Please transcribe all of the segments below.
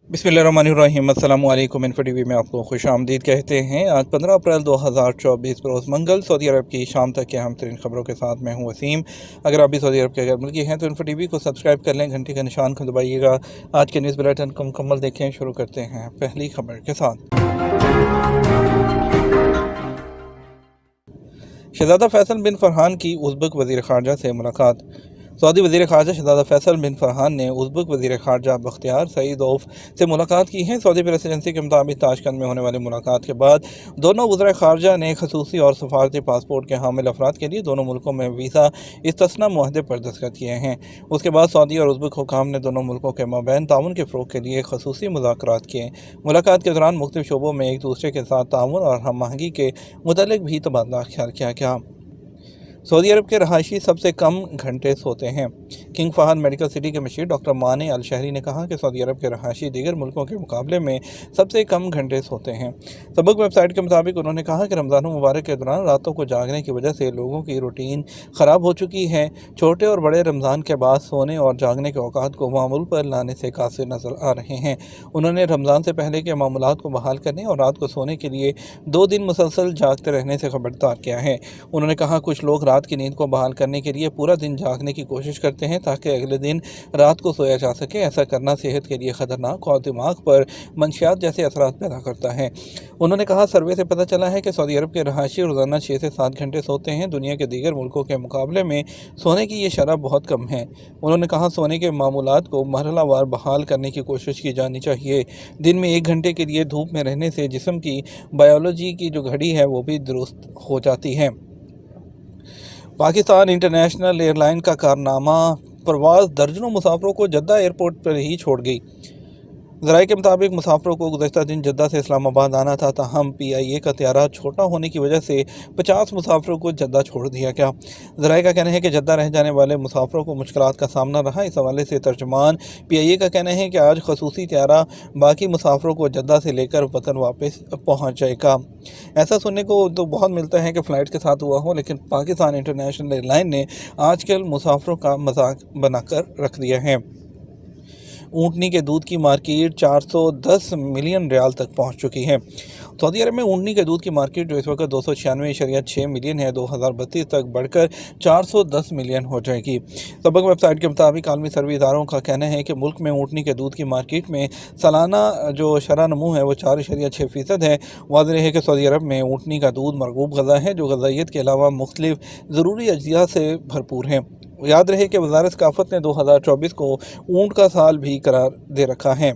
बिस्मिल्लाहिर्रहमानिर्रहीम। अस्सलामु अलैकुम। इन्फो टीवी में आपको खुश आमदीद कहते हैं। आज 15 अप्रैल 2024 रोज़ मंगल सऊदी अरब की शाम तक के अहम तरीन खबरों के साथ मैं हूं वसीम। अगर आप भी सऊदी अरब के गैर मुल्की हैं तो इन्फो टीवी को सब्सक्राइब कर लें, घंटी का निशान को दबाइएगा। आज के न्यूज़ बुलेटिन को मुकम्मल देखें। शुरू करते हैं पहली खबर के साथ। शहज़ादा फैसल बिन फरहान की उज़्बेक वज़ीर ख़ारजा से मुलाकात। सऊदी वज़ीर ख़ारजा शहज़ादा फैसल बिन फरहान ने उज़्बेक वज़ीर ख़ारजा बख्तियार सईदोव से मुलाकात की है। सऊदी प्रेस एजेंसी के मुताबिक ताशकंद में होने वाली मुलाकात के बाद दोनों वज़ीर ख़ारजा ने खसूसी और सफारती पासपोर्ट के हामिल अफराद के लिए दोनों मुल्कों में वीज़ा इस्तिस्ना मुआहदे पर दस्तखत किए हैं। उसके बाद सऊदी और उज़्बेक हुकाम ने दोनों मुल्कों के माबैन ताउन के फ़रोग़ के लिए खसूसी मुज़ाकरात किए। मुलाकात के दौरान मुख्तलिफ़ शोबों में एक दूसरे के साथ ताउन और हम आहंगी के मुतल्लिक़ भी तबादला ख्याल किया गया। सऊदी अरब के रहायशी सबसे कम घंटे सोते हैं। किंग फहद मेडिकल सिटी के मशीर डॉक्टर माने अल शहरी ने कहा कि सऊदी अरब के रहायशी दीगर मुल्कों के मुकाबले में सबसे कम घंटे सोते हैं। सबक वेबसाइट के मुताबिक उन्होंने कहा कि रमज़ान मुबारक के दौरान रातों को जागने की वजह से लोगों की रूटीन ख़राब हो चुकी है। छोटे और बड़े रमज़ान के बाद सोने और जागने के औकात को मामूल पर लाने से कासिर नज़र आ रहे हैं। उन्होंने रमज़ान से पहले के मामूलात को बहाल करने और रात को सोने के लिए 2 दिन मुसलसल जागते रहने से खबरदार किया है। उन्होंने कहा कुछ लोग रात की नींद को बहाल करने के लिए पूरा दिन जागने की कोशिश करते हैं ताकि अगले दिन रात को सोया जा सके। ऐसा करना सेहत के लिए ख़तरनाक और दिमाग पर मंशियात जैसे असरात पैदा करता है। उन्होंने कहा सर्वे से पता चला है कि सऊदी अरब के रहायशी रोज़ाना 6 से 7 घंटे सोते हैं। दुनिया के दीगर मुल्कों के मुकाबले में सोने की ये शरह बहुत कम है। उन्होंने कहा सोने के मामूलात को मरहलावार बहाल करने की कोशिश की जानी चाहिए। दिन में 1 घंटे के लिए धूप में रहने से जिस्म की बायोलॉजी की जो घड़ी है वो भी दुरुस्त हो जाती है। पाकिस्तान इंटरनेशनल एयरलाइन का कारनामा, परवाज़ दर्जनों मुसाफरों को जद्दा एयरपोर्ट पर ही छोड़ गई। ज़राए के मुताबिक मुसाफरों को गुज़श्ता दिन जद्दा से इस्लामाबाद आना था, ताहम PIA का त्यारा छोटा होने की वजह से 50 मुसाफरों को जद्दा छोड़ दिया गया। ज़राए का कहना है कि जद्दा रह जाने वाले मुसाफरों को मुश्किलात का सामना रहा। इस हवाले से तर्जुमान PIA का कहना है कि आज खसूसी त्यारा बाकी मुसाफरों को जद्दा से लेकर वतन वापस पहुँच जाएगा। ऐसा सुनने को तो बहुत मिलता है कि फ़्लाइट के साथ हुआ हो, लेकिन पाकिस्तान इंटरनेशनल एयरलाइन ने आजकल मुसाफरों का मजाक बनाकर रख दिया है। ऊँटनी के दूध की मार्केट 410 मिलियन रियाल तक पहुंच चुकी है। सऊदी अरब में ऊँटनी के दूध की मार्केट जो इस वक्त 296.6 मिलियन है, 2032 तक बढ़कर 410 मिलियन हो जाएगी। सबक वेबसाइट के मुताबिक आलमी सर्वे इदारों का कहना है कि मुल्क में ऊँटनी के दूध की मार्केट में सालाना जो शरह नमू है वो 4.6% है। वाज़ेह है कि सऊदी अरब में ऊँटनी का दूध मरगूब ग़ज़ा है जो ग़ज़ाइयत के अलावा मुख्तलिफ ज़रूरी अजिया से भरपूर है। याद रहे कि वज़ारत सकाफ़त ने 2024 को ऊँट का साल भी करार दे रखा है।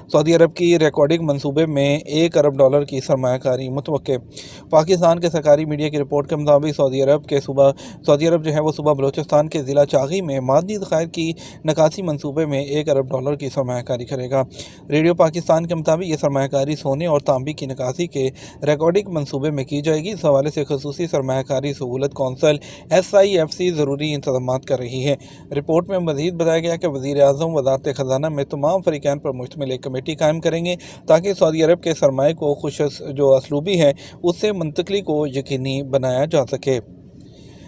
सऊदी अरब की रिकॉर्डिंग मंसूबे में $1 अरब की सरमायाकारी मुतवक्के। पाकिस्तान के सरकारी मीडिया की रिपोर्ट के मुताबिक सऊदी अरब जो है वो सुबह बलोचिस्तान के ज़िला चागी में मादी ज़खायर की निकासी मंसूबे में $1 अरब की सरमायाकारी करेगा। रेडियो पाकिस्तान के मुताबिक ये सरमायाकारी सोने और तांबे की निकासी के रिकॉर्डिंग मंसूबे में की जाएगी। इस हवाले से खसूसी सरमायाकारी सहूलत कौंसल SIFC ज़रूरी इंतजाम कर रही है। रिपोर्ट में मज़ीद बताया गया कि वज़ीर आज़म वज़ारत ख़ज़ाना में तमाम फ़रीक़ैन पर मुश्तमिल एक कमेटी कायम करेंगे ताकि सऊदी अरब के सरमाए को खुश जो असलूबी है उससे मुंतकली को यकीनी बनाया जा सके।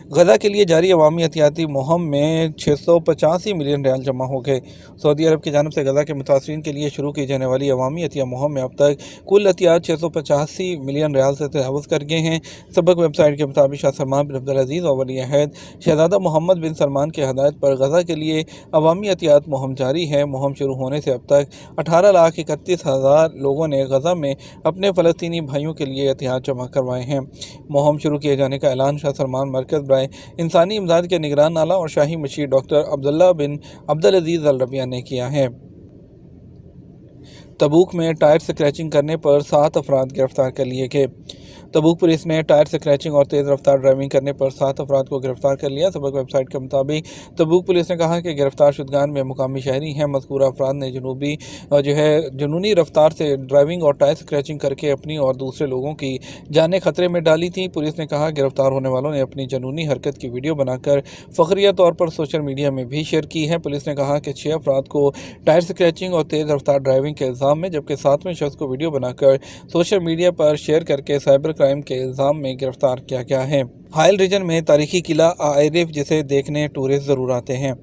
गज़ा के लिए जारी अवामी एहतियाती मुहिम में 685 मिलियन रियाल जमा हो गए। सऊदी अरब की जानिब से गज़ा के मुतासरीन के लिए शुरू की जाने वाली अवामी एहतियाती मुहिम में अब तक कुल एहतियात 685 मिलियन रियाल से तजावुज़ कर गए हैं। सबक वेबसाइट के मुताबिक शाह सलमान बिन अब्दुल अज़ीज़ और वली अहद शहज़ादा मोहम्मद बिन सलमान की हदायत पर गज़ा के लिए अवामी एहतियात मुहिम जारी है। मुहिम शुरू होने से अब तक 18,31,000 लोगों ने गज़ा में अपने फ़लस्तीनी भाइयों के लिए एहतियात जमा करवाए हैं। मुहिम शुरू किए जाने का ऐलान शाह सलमान मरकज़ इंसानी इमदाद के निगरान आला और शाही मशीर डॉक्टर अब्दुल्ला बिन अब्दुल अज़ीज़ अल रबिया ने किया है। तबूक में टायर स्क्रैचिंग करने पर 7 अफराद गिरफ्तार कर लिए गए। तबूक पुलिस ने टायर स्क्रैचिंग और तेज़ रफ्तार ड्राइविंग करने पर 7 अफराद को गिरफ्तार कर लिया। सबक वेबसाइट के मुताबिक तबूक पुलिस ने कहा कि गिरफ्तार शुदगान में मुकामी शहरी हैं। मज़कूरा अफराद ने जुनूनी रफ्तार से ड्राइविंग और टायर स्क्रैचिंग करके अपनी और दूसरे लोगों की जानें खतरे में डाली थी। पुलिस ने कहा गिरफ्तार होने वालों ने अपनी जुनूनी हरकत की वीडियो बनाकर फ़ख्रिया तौर पर सोशल मीडिया में भी शेयर की है। पुलिस ने कहा कि 6 अफराद को टायर स्क्रैचिंग और तेज़ रफ्तार ड्राइविंग के इल्ज़ाम में, जबकि 7वें शख्स को वीडियो बनाकर सोशल मीडिया पर शेयर करके साइबर क्राइम के इल्ज़ाम में गिरफ्तार किया गया है। हाइल रीजन में तारीखी किला आरिफ जिसे देखने टूरिस्ट ज़रूर आते हैं।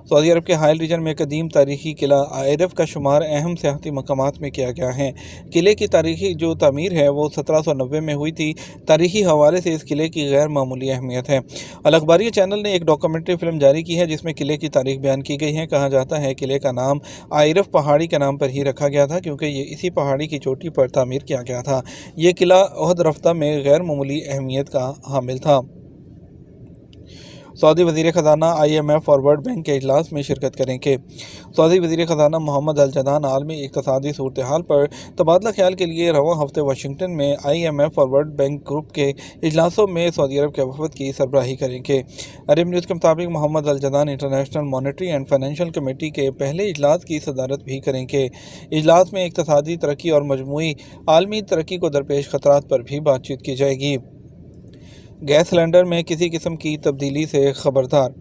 सऊदी अरब के हाइल रीजन में कदीम तारीखी किला आयरफ का शुमार अहम सियाहती मकामात में किया गया है। किले की तारीखी जो तामीर है वो 1790 में हुई थी। तारीखी हवाले से इस किले की गैर मामूली अहमियत है। अल अखबारिया चैनल ने एक डॉक्यूमेंट्री फिल्म जारी की है जिसमें किले की तारीख बयान की गई है। कहा जाता है किले का नाम आयरफ पहाड़ी के नाम पर ही रखा गया था क्योंकि ये इसी पहाड़ी की चोटी पर तामीर किया गया था। ये किला ओहद रफ्ता में गैर मामूली अहमियत का हामिल था। सऊदी वज़ीर ख़ज़ाना IMF और वर्ल्ड बैंक के इजलास में शिरकत करेंगे। सऊदी वज़ीर ख़ज़ाना मोहम्मद अल जदान आलमी इक़्तिसादी सूरत हाल पर तबादला ख्याल के लिए रवां हफ्ते वाशिंगटन में IMF और वर्ल्ड बैंक ग्रुप के इजलासों में सऊदी अरब के वफ़द की सरबराही करेंगे। अरब न्यूज़ के मुताबिक Mohammed al Jadaan International Monetary and Financial Committee के पहले इजलास की सदारत भी करेंगे। इजलास में इक़्तिसादी तरक्की और मजमूई आलमी तरक्की को दरपेश ख़तरात पर भी बातचीत की जाएगी। गैस सिलेंडर में किसी किस्म की तब्दीली से खबरदार।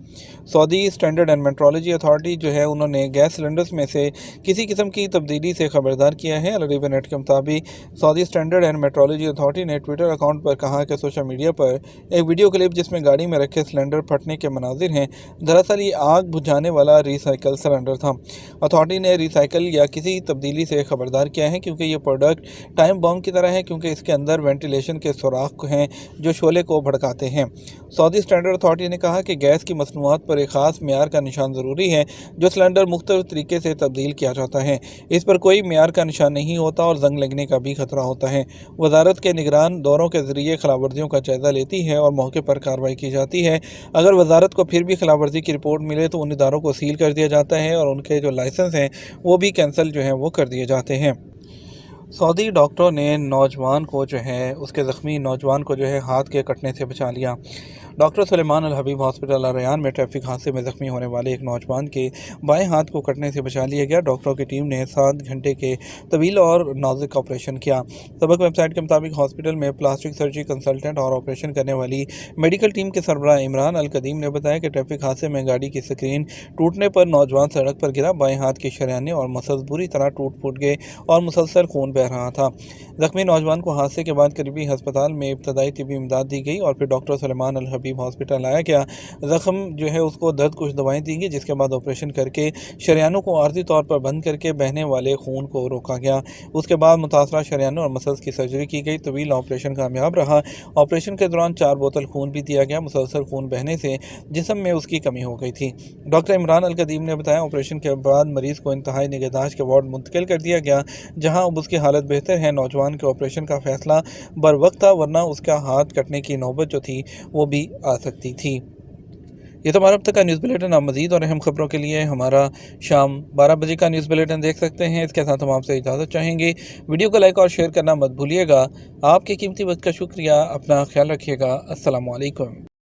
Saudi standard and metrology authority जो है उन्होंने गैस सिलेंडर्स में से किसी किस्म की तब्दीली से खबरदार किया है। अल अरबिया नेट के मुताबिक Saudi standard and metrology authority ने ट्विटर अकाउंट पर कहा कि सोशल मीडिया पर एक वीडियो क्लिप जिसमें गाड़ी में रखे सिलेंडर फटने के मनाजिर हैं, दरअसल ये आग बुझाने वाला रिसाइकल सिलेंडर था। अथॉरिटी ने रिसाइकल या किसी तब्दीली से खबरदार किया है क्योंकि ये प्रोडक्ट टाइम बॉम्ब की तरह है क्योंकि इसके अंदर वेंटिलेशन के सुराख हैं जो शोले को भड़काते हैं। सऊदी स्टैंडर्ड अथॉरिटी ने कहा कि गैस की मसनूआत पर एक ख़ास मेयार का निशान ज़रूरी है जो सिलेंडर मुख्तलिफ तरीके से तब्दील किया जाता है। इस पर कोई मेयार का निशान नहीं होता और जंग लगने का भी खतरा होता है। वजारत के निगरान दौरों के ज़रिए खिलाफवर्जियों का जायज़ा लेती है और मौके पर कार्रवाई की जाती है। अगर वजारत को फिर भी खिलाफवर्जी की रिपोर्ट मिले तो उन इदारों को सील कर दिया जाता है और उनके जो लाइसेंस हैं वो भी कैंसिल जो हैं वो कर दिए जाते हैं। सऊदी डॉक्टरों ने नौजवान को जो है उसके ज़ख्मी नौजवान को जो है हाथ के कटने से बचा लिया। डॉक्टर सुलेमान अल हबीब हॉस्पिटल अल रयान में ट्रैफिक हादसे में ज़ख्मी होने वाले एक नौजवान के बाएं हाथ को कटने से बचा लिया गया। डॉक्टरों की टीम ने 7 घंटे के तवील और नाजुक ऑपरेशन किया। सबक वेबसाइट के मुताबिक हॉस्पिटल में प्लास्टिक सर्जरी कंसल्टेंट और ऑपरेशन करने वाली मेडिकल टीम के सरबराह इमरान अल कदीम ने बताया कि ट्रैफिक हादसे में गाड़ी की स्क्रीन टूटने पर नौजवान सड़क पर गिरा। बाएं हाथ के शरियाने और मसल्स बुरी तरह टूट फूट गए और मुसलसल खून बह रहा था। जख्मी नौजवान को हादसे के बाद करीबी अस्पताल में इब्तदाई तिब्बी इमदाद दी गई और फिर डॉक्टर सुलेमान अल हबीब हॉस्पिटल लाया गया। जख्म जो है उसको दर्द कुछ दवाएं दी गई जिसके बाद ऑपरेशन करके शरियानों को आर्जी तौर पर बंद करके बहने वाले खून को रोका गया। उसके बाद मुतासरा शरियानों और मसल्स की सर्जरी की गई। तवील ऑपरेशन कामयाब रहा। ऑपरेशन के दौरान 4 बोतल खून भी दिया गया। मुसलसल खून बहने से जिस्म में उसकी कमी हो गई थी। डॉक्टर इमरान अल कदीम ने बताया ऑपरेशन के बाद मरीज़ को इंतहाई निगहदाश्त के वार्ड मुंतकिल कर दिया गया जहाँ अब उसकी हालत बेहतर है। नौजवान के ऑपरेशन का फैसला बर वक्त था वरना उसका हाथ कटने की नौबत जो थी वो भी आ सकती थी। ये तो हमारा अब तक का न्यूज़ बुलेटिन। आप मज़ीद और अहम खबरों के लिए हमारा शाम 12 बजे का न्यूज़ बुलेटिन देख सकते हैं। इसके साथ हम आपसे इजाज़त चाहेंगे। वीडियो को लाइक और शेयर करना मत भूलिएगा। आपके कीमती वक्त का शुक्रिया। अपना ख्याल रखिएगा। अस्सलामु अलैकुम।